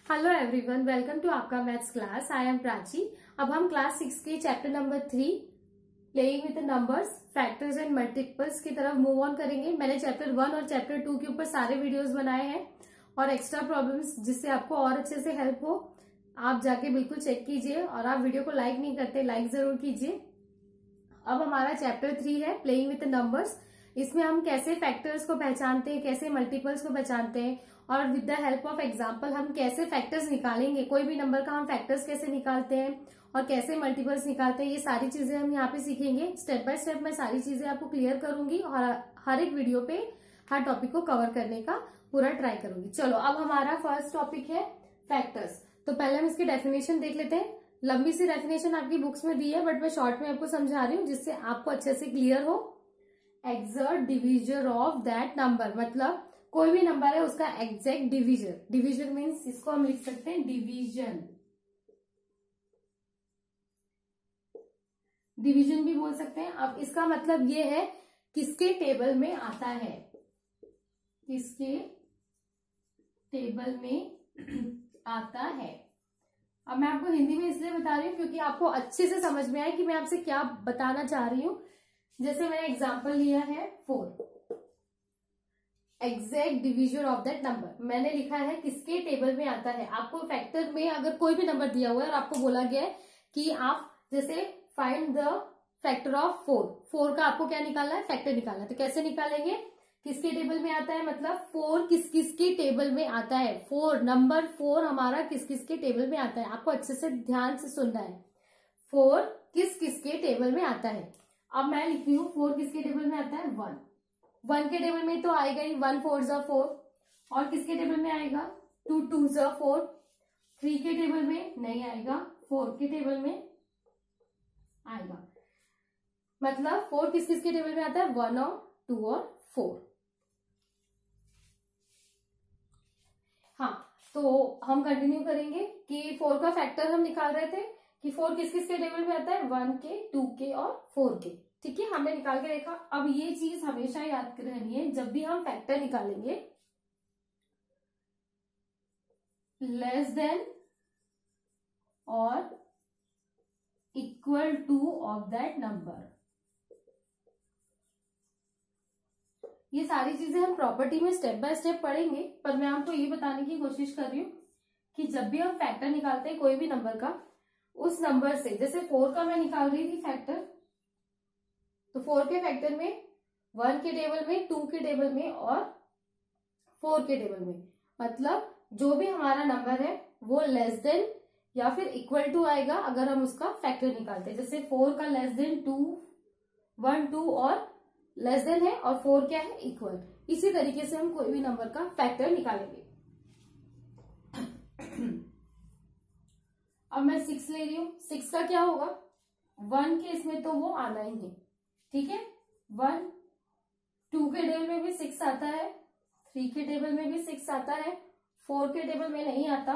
Hello everyone, welcome to आपका maths class. I am Prachi. अब हम क्लास 6 के chapter number 3 playing with numbers, factors and multiples की तरफ मूव ऑन करेंगे। मैंने चैप्टर 1 और चैप्टर 2 के ऊपर सारे वीडियोस बनाए हैं और एक्स्ट्रा प्रॉब्लम्स, जिससे आपको और अच्छे से हेल्प हो। आप जाके बिल्कुल चेक कीजिए और आप वीडियो को लाइक नहीं करते, लाइक जरूर कीजिए। अब हमारा चैप्टर 3 है प्लेइंग विद नंबर्स। इसमें हम कैसे फैक्टर्स को पहचानते हैं, कैसे मल्टीपल्स को पहचानते हैं और with the help of example हम कैसे फैक्टर्स निकालेंगे। कोई भी नंबर का हम फैक्टर्स कैसे निकालते हैं और कैसे मल्टीपल्स निकालते हैं, ये सारी चीजें हम यहाँ पे सीखेंगे। स्टेप बाय स्टेप मैं सारी चीजें आपको क्लियर करूंगी और हर एक वीडियो पे हर टॉपिक को कवर करने का पूरा ट्राई करूंगी। चलो, अब हमारा फर्स्ट टॉपिक है फैक्टर्स। तो पहले हम इसकी डेफिनेशन देख लेते हैं। लंबी सी डेफिनेशन आपकी बुक्स में दी है, बट मैं शॉर्ट में आपको समझा रही हूँ जिससे आपको अच्छे से क्लियर हो। Exact division of that number, मतलब कोई भी नंबर है उसका एग्जैक्ट डिविजन। डिविजन मीन्स इसको हम लिख सकते हैं डिवीजन, डिवीजन भी बोल सकते हैं। अब इसका मतलब ये है किसके टेबल में आता है, किसके टेबल में आता है। अब मैं आपको हिंदी में इसलिए बता रही हूँ क्योंकि आपको अच्छे से समझ में आए कि मैं आपसे क्या बताना चाह रही हूँ। जैसे मैंने एग्जांपल लिया है 4, exact division of that number. मैंने लिखा है किसके टेबल में आता है। आपको फैक्टर में अगर कोई भी नंबर दिया हुआ है और आपको बोला गया है कि आप जैसे फाइंड द फैक्टर ऑफ 4, 4 का आपको क्या निकालना है, फैक्टर निकालना है। तो कैसे निकालेंगे, किसके टेबल में आता है, मतलब 4 किस किस के टेबल में आता है। 4 नंबर 4 हमारा किस किस के टेबल में आता है। आपको अच्छे से ध्यान से सुनना है। 4 किस किस के टेबल में आता है। अब मैं लिख रही हूँ 4 किसके टेबल में आता है, 1 के टेबल में तो आएगा ही, 1 4 4। और किसके टेबल में आएगा, 2 2 4। 3 के टेबल में नहीं आएगा, 4 के टेबल में आएगा। मतलब 4 किस किस के टेबल में आता है, 1 और 2 और 4। हाँ, तो हम कंटिन्यू करेंगे कि 4 का फैक्टर हम निकाल रहे थे कि 4 किस किस के टेबल में आता है, 1 के, 2 के और 4 के। ठीक है, हमने निकाल के देखा। अब ये चीज हमेशा याद रहनी है, जब भी हम फैक्टर निकालेंगे लेस देन और equal two of that number. ये सारी चीजें हम प्रॉपर्टी में स्टेप बाय स्टेप पढ़ेंगे, पर मैं आपको ये बताने की कोशिश कर रही हूँ कि जब भी हम फैक्टर निकालते हैं कोई भी नंबर का, उस नंबर से, जैसे 4 का मैं निकाल रही थी फैक्टर, तो 4 के फैक्टर में 1 के टेबल में, 2 के टेबल में और 4 के टेबल में, मतलब जो भी हमारा नंबर है वो लेस देन या फिर इक्वल टू आएगा अगर हम उसका फैक्टर निकालते हैं। जैसे 4 का लेस देन 2, 1 2 और लेस देन है और 4 क्या है, इक्वल। इसी तरीके से हम कोई भी नंबर का फैक्टर निकालेंगे। अब मैं 6 ले रही हूं। 6 का क्या होगा, 1 के इसमें तो वो आना ही है। ठीक है, 1, 2 के टेबल में भी 6 आता है, 3 के टेबल में भी 6 आता है, 4 के टेबल में नहीं आता,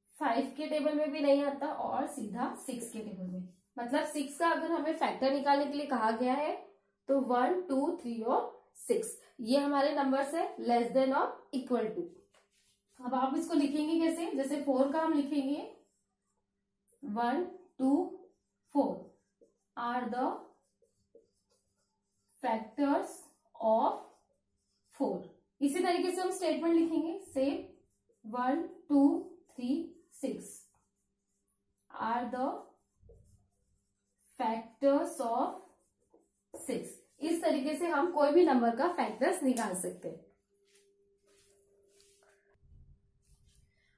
5 के टेबल में भी नहीं आता और सीधा 6 के टेबल में। मतलब 6 का अगर हमें फैक्टर निकालने के लिए कहा गया है तो 1 2 3 और 6 ये हमारे नंबर्स है लेस देन और इक्वल टू। अब आप इसको लिखेंगे कैसे, जैसे 4 का हम लिखेंगे 1 2 4 आर द फैक्टर्स ऑफ 4। इसी तरीके से हम स्टेटमेंट लिखेंगे, से 1 2 3 6 आर द फैक्टर्स ऑफ 6। इस तरीके से हम कोई भी नंबर का फैक्टर्स निकाल सकते हैं।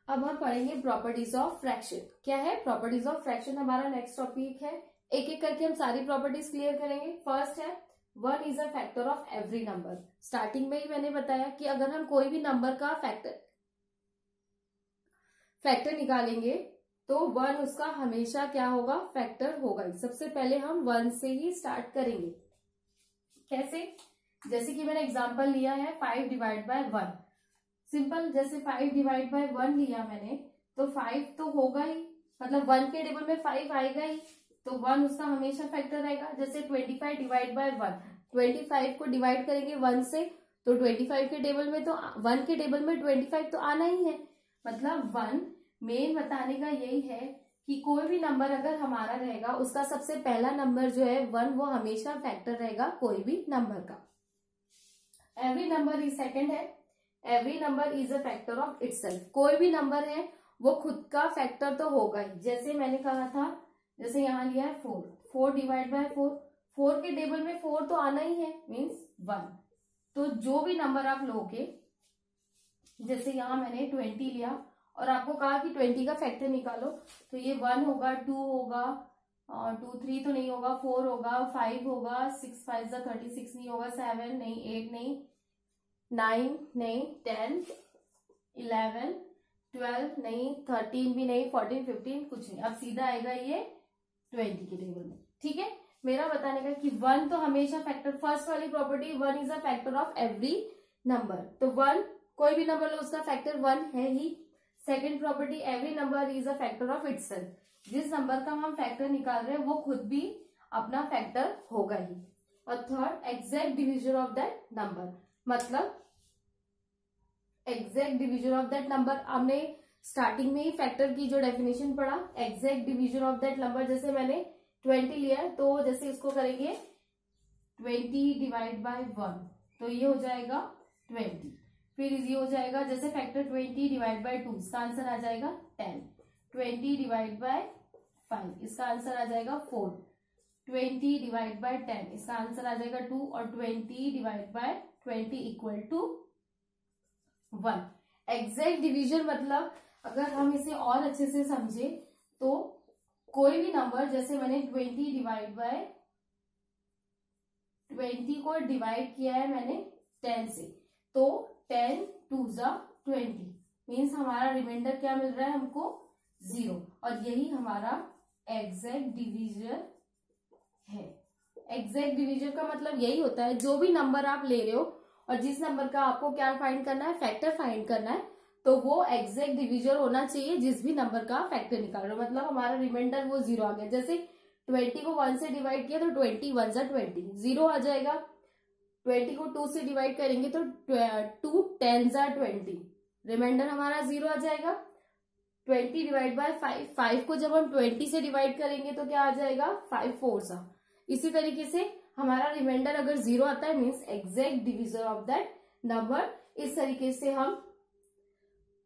अब हम पढ़ेंगे प्रॉपर्टीज ऑफ फ्रैक्शन। क्या है प्रॉपर्टीज ऑफ फ्रैक्शन, हमारा नेक्स्ट टॉपिक है। एक एक करके हम सारी प्रॉपर्टीज क्लियर करेंगे। फर्स्ट है 1 is a factor of every number. Starting में ही मैंने बताया कि अगर हम कोई भी नंबर का फैक्टर निकालेंगे तो 1 उसका हमेशा क्या होगा, फैक्टर होगा। सबसे पहले हम 1 से ही स्टार्ट करेंगे। कैसे, जैसे कि मैंने एग्जांपल लिया है 5 डिवाइड बाय 1। सिंपल, जैसे 5 डिवाइड बाय 1 लिया मैंने तो 5 तो होगा ही, मतलब 1 के टेबल में 5 आएगा ही, तो 1 उसका हमेशा फैक्टर रहेगा। जैसे 25 डिवाइड बाय 1, 25 को डिवाइड करेंगे 1 से तो 25 के टेबल में तो 1 के टेबल में 25 तो आना ही है। मतलब 1 मेन बताने का यही है कि कोई भी नंबर अगर हमारा रहेगा उसका सबसे पहला नंबर जो है 1 वो हमेशा फैक्टर रहेगा कोई भी नंबर का। एवरी नंबर इज सेकंड है, every number is a factor of itself. कोई भी नंबर है वो खुद का फैक्टर तो होगा ही। जैसे मैंने कहा था, जैसे यहाँ लिया है 4, 4 डिवाइड बाय 4, 4 के टेबल में 4 तो आना ही है, मीन्स 1। तो जो भी नंबर आप लोगे, जैसे यहाँ मैंने 20 लिया और आपको कहा कि 20 का फैक्टर निकालो, तो ये 1 होगा, 2 होगा, 2 3 तो नहीं होगा, 4 होगा, 5 होगा, 6 5 36 नहीं होगा, 7 नहीं, 8 नहीं, 9 नहीं, 10 11 12 नहीं, 13 भी नहीं, 14 15 कुछ नहीं। अब सीधा आएगा ये 20 के टेबल में। ठीक है, मेरा बताने का कि 1 तो हमेशा फैक्टर, फर्स्ट वाली property 1 is a factor of every number. तो 1 कोई भी नंबर लो उसका फैक्टर 1 है ही। Second property every number is a factor of itself. जिस नंबर का हम फैक्टर निकाल रहे हैं वो खुद भी अपना फैक्टर होगा ही। और third exact division of that number, मतलब exact division of that number. हमने स्टार्टिंग में ही फैक्टर की जो डेफिनेशन पढ़ा, exact division of that number. जैसे मैंने 20 लिया है तो जैसे इसको करेंगे 20 डिवाइड बाय 1 तो ये हो जाएगा 20। फिर ये हो जाएगा जैसे फैक्टर 20 डिवाइड बाय 2, इसका आंसर आ जाएगा 10। 20 डिवाइड बाय 5, इसका आंसर आ जाएगा 4। 20 डिवाइड बाय 10, इसका आंसर आ जाएगा 2। और 20 divide by 20 equal to 1। Exact division मतलब अगर हम इसे और अच्छे से समझे तो कोई भी नंबर, जैसे मैंने 20 डिवाइड बाय 20 को डिवाइड किया है मैंने 10 से, तो 10 2 जा 20 मीन्स हमारा रिमाइंडर क्या मिल रहा है हमको 0। और यही हमारा एग्जैक्ट डिवीजन है। एग्जैक्ट डिवीजन का मतलब यही होता है जो भी नंबर आप ले रहे हो और जिस नंबर का आपको क्या फाइंड करना है, फैक्टर फाइंड करना है, तो वो एग्जैक्ट डिवीजन होना चाहिए जिस भी नंबर का फैक्टर निकाल रहे हो। मतलब हमारा रिमाइंडर वो 0 आ गया। जैसे 20 को 1 से डिवाइड किया तो 20 1 जा 20 0 आ जाएगा। 20 को 2 से डिवाइड करेंगे तो 2 10 जा 20 रिमाइंडर हमारा 0 आ जाएगा। 20 डिवाइड बाय 5, 5 को जब हम 20 से डिवाइड करेंगे तो क्या आ जाएगा 5 4 जा। इसी तरीके से हमारा रिमाइंडर अगर 0 आता है means exact division of that number. इस तरीके से हम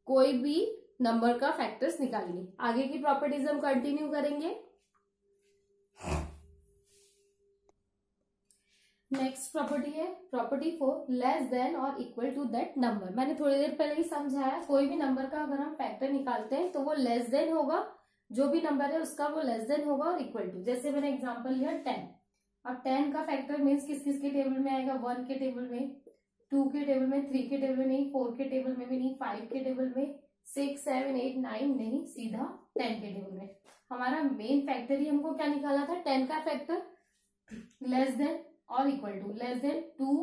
कोई भी नंबर का फैक्टर्स निकालेंगे। आगे की प्रॉपर्टीज हम कंटिन्यू करेंगे। नेक्स्ट प्रॉपर्टी है प्रॉपर्टी 4, लेस देन और इक्वल टू दैट नंबर। मैंने थोड़ी देर पहले ही समझाया, कोई भी नंबर का अगर हम फैक्टर निकालते हैं तो वो लेस देन होगा, जो भी नंबर है उसका वो लेस देन होगा और इक्वल टू। जैसे मैंने एग्जांपल लिया 10। अब 10 का फैक्टर मीन्स किस किस के टेबल में आएगा, 1 के टेबल में, 2 के टेबल में, 3 के टेबल में नहीं, 4 के टेबल में भी नहीं, 5 के टेबल में, 6 7 8 9 नहीं, सीधा 10 के टेबल में। हमारा मेन फैक्टर ही हमको क्या निकाला था, 10 का फैक्टर लेस देन और इक्वल टू। लेस देन 2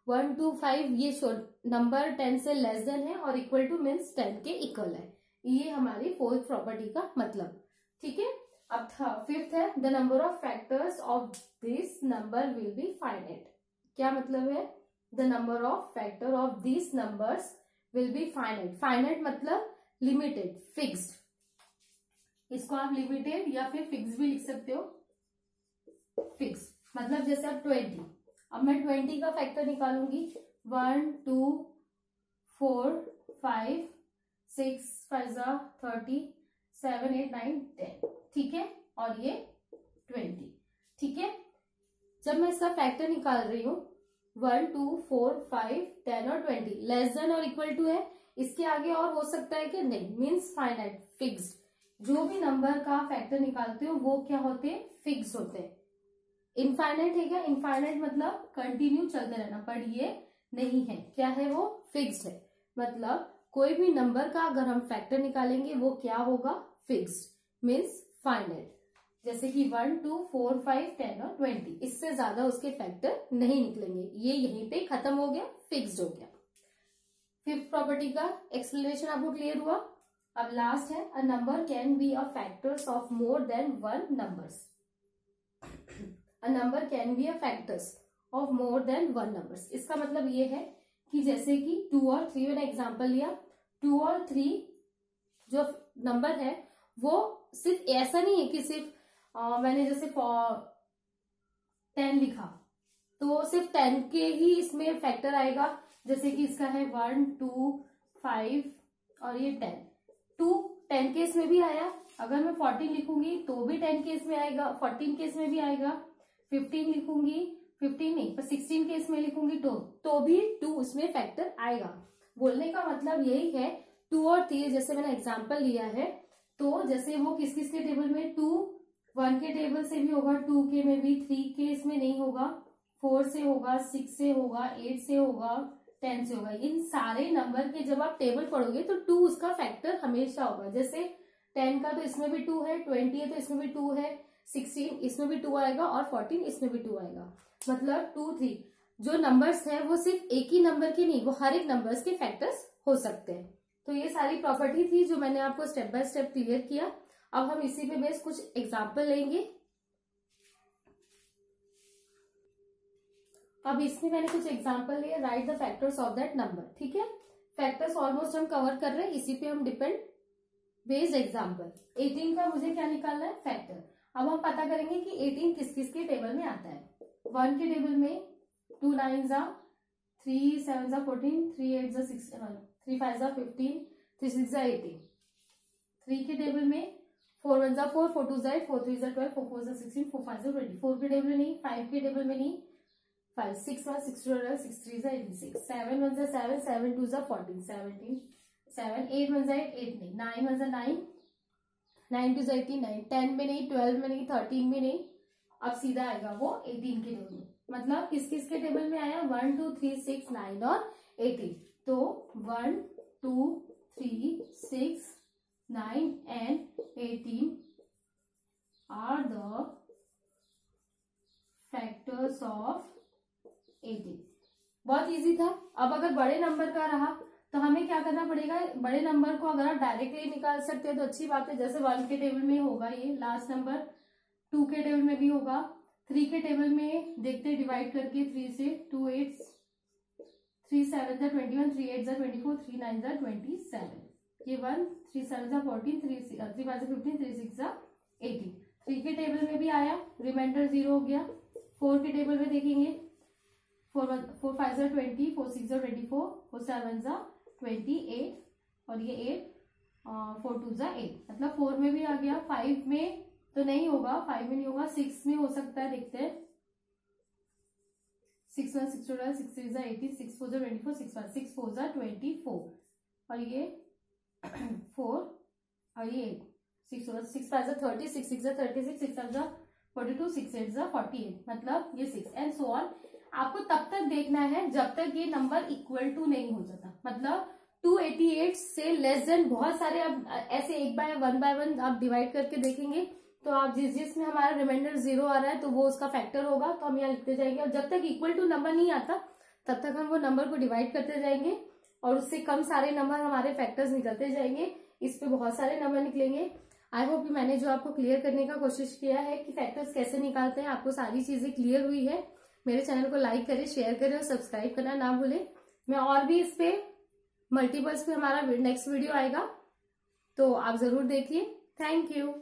1 2 5 ये नंबर 10 से लेस देन है और इक्वल टू मीन्स 10 के इक्वल है। ये हमारी फोर्थ प्रॉपर्टी का मतलब। ठीक है, अब फिफ्थ है the number of factors of this number will be finite. क्या मतलब है, the number of factor of this numbers will be finite. Finite मतलब लिमिटेड, फिक्स्ड। इसको आप लिमिटेड या फिर फिक्स भी लिख सकते हो। फिक्स मतलब जैसे अब 20, अब मैं 20 का फैक्टर निकालूंगी 1 2 4 5 6 5 30 7 8 9 10। ठीक है, और ये 20। ठीक है, जब मैं इसका फैक्टर निकाल रही हूँ 1 2 4 5 10 और 20 लेस देन और इक्वल टू है, इसके आगे और हो सकता है कि नहीं, मीन्स फाइनाइट, फिक्स्ड। जो भी नंबर का फैक्टर निकालते हो वो क्या होते हैं, फिक्स होते हैं। इनफाइनाइट है क्या, इनफाइनाइट मतलब कंटिन्यू चलते रहना, पर ये नहीं है, क्या है वो, फिक्स्ड है। मतलब कोई भी नंबर का अगर हम फैक्टर निकालेंगे वो क्या होगा, फिक्स्ड मीन्स फाइनाइट। जैसे कि 1 2 4 5 10 और 20, इससे ज्यादा उसके फैक्टर नहीं निकलेंगे। ये यहीं पे खत्म हो गया, फिक्स्ड हो गया। फिफ्थ प्रॉपर्टी का एक्सप्लेनेशन आपको क्लियर हुआ। अब लास्ट है a number can be a factors of more than one numbers. A number can be a factors of more than one numbers. इसका मतलब ये है कि जैसे कि 2 और 3, मैंने एग्जांपल लिया 2 और 3 जो नंबर है वो सिर्फ ऐसा नहीं है कि सिर्फ मैंने जैसे 10 लिखा तो सिर्फ 10 के ही इसमें फैक्टर आएगा, जैसे कि इसका है 1 2 5 और ये 10। 2 10 केस में भी आया, अगर मैं 14 लिखूंगी तो भी 10 केस में आएगा, 14 केस में भी आएगा, 15 लिखूंगी 15 नहीं पर 16 केस में लिखूंगी तो भी 2 उसमें फैक्टर आएगा। बोलने का मतलब यही है 2 और 3 जैसे मैंने एग्जांपल लिया है, तो जैसे वो किस किस के टेबल में 2 1 के टेबल से भी होगा, 2 के में भी, 3 के इसमें नहीं होगा, 4 से होगा, 6 से होगा, 8 से होगा, 10 से होगा। इन सारे नंबर के जब आप टेबल पढ़ोगे तो 2 उसका फैक्टर हमेशा होगा। जैसे 10 का तो इसमें भी 2 है, 20 है तो इसमें भी 2 है, 16 इसमें भी 2 आएगा और 14 इसमें भी 2 आएगा। मतलब 2 3 जो नंबर्स है वो सिर्फ एक ही नंबर के नहीं, वो हर एक नंबर्स के फैक्टर्स हो सकते हैं। तो ये सारी प्रॉपर्टी थी जो मैंने आपको स्टेप बाय स्टेप क्लियर किया। अब हम इसी पे बेस कुछ एग्जाम्पल लेंगे। अब इसमें मैंने कुछ एग्जाम्पल लिए, right the factors of that number. ठीक है, फैक्टर्स ऑलमोस्ट हम कवर कर रहे हैं, इसी पे हम डिपेंड बेस्ड एग्जाम्पल। 18 का मुझे क्या निकालना है, फैक्टर। अब हम पता करेंगे कि 18 किस किस के टेबल में आता है। 1 के टेबल में 2 9s are 3 7s are 14, 3 8s are 16, 3 5s are 15, 3 6s are 18। 3 के टेबल में 4 1s are 4, 4 2s are 8, 4 3s are 12, 4 4s are 16, 4 5s are 20। 4 के टेबल में नहीं, 5 के टेबल में नहीं, 5 6 1 6 2 12, 6 3s are 86, 7 1s are 7, 7 2s are 14, 17 7, 8 1s are 8 नहीं, 9 1s are 9, 9 2s are 18 9, 10 में नहीं, 12 में नहीं, 13 में नहीं। अब सीधा आएगा वो 18 के टेबल में। मतलब किस किस के टेबल में आया, 1 2 3 6 9 और 18। तो 1 2 3 6 9 and 18 are the factors of 18। बहुत इजी था। अब अगर बड़े नंबर का रहा तो हमें क्या करना पड़ेगा, बड़े नंबर को अगर आप डायरेक्टली निकाल सकते हैं तो अच्छी बात है। जैसे 1 के टेबल में होगा ये लास्ट नंबर, 2 के टेबल में भी होगा, 3 के टेबल में देखते हैं डिवाइड करके 3 से, 2 8 3 7 21, 3 8 24, 3 9 27, ये 1 3 7 14, 3 5 15, 3 6 18। 3 के टेबल में भी आया, रिमाइंडर 0 हो गया। 4 के टेबल में देखेंगे 4 5 20, 4 6 24, 4 7 28 और ये 8, 4 2 8। मतलब 4 में भी आ गया, 5 में तो नहीं होगा, 5 में नहीं होगा, 6 में हो सकता है, देखते हैं। 6 1 6 2 12, 6 3 18, 6 4 24, 6 5 6 4 24 और ये 4 और ये 8, 6 5 30, 6 6 36, 6 7 42, 6 8 48। मतलब ये 6 एंड सो ऑन। आपको तब तक देखना है जब तक ये नंबर इक्वल टू नहीं हो जाता। मतलब 288 से लेस देन, बहुत सारे अब ऐसे एक बाय वन आप डिवाइड करके देखेंगे तो आप जिसमें हमारा रिमाइंडर 0 आ रहा है तो वो उसका फैक्टर होगा, तो हम यहाँ लिखते जाएंगे। और जब तक इक्वल टू नंबर नहीं आता तब तक हम वो नंबर को डिवाइड करते जाएंगे और उससे कम सारे नंबर हमारे फैक्टर्स निकलते जाएंगे। इस पे बहुत सारे नंबर निकलेंगे। आई होप कि मैंने जो आपको क्लियर करने का कोशिश किया है कि फैक्टर्स कैसे निकालते हैं, आपको सारी चीजें क्लियर हुई है। मेरे चैनल को लाइक करें, शेयर करें और सब्सक्राइब करना ना भूलें। मैं और भी इस पे मल्टीपल्स पे हमारा नेक्स्ट वीडियो आएगा, तो आप जरूर देखिए। Thank you.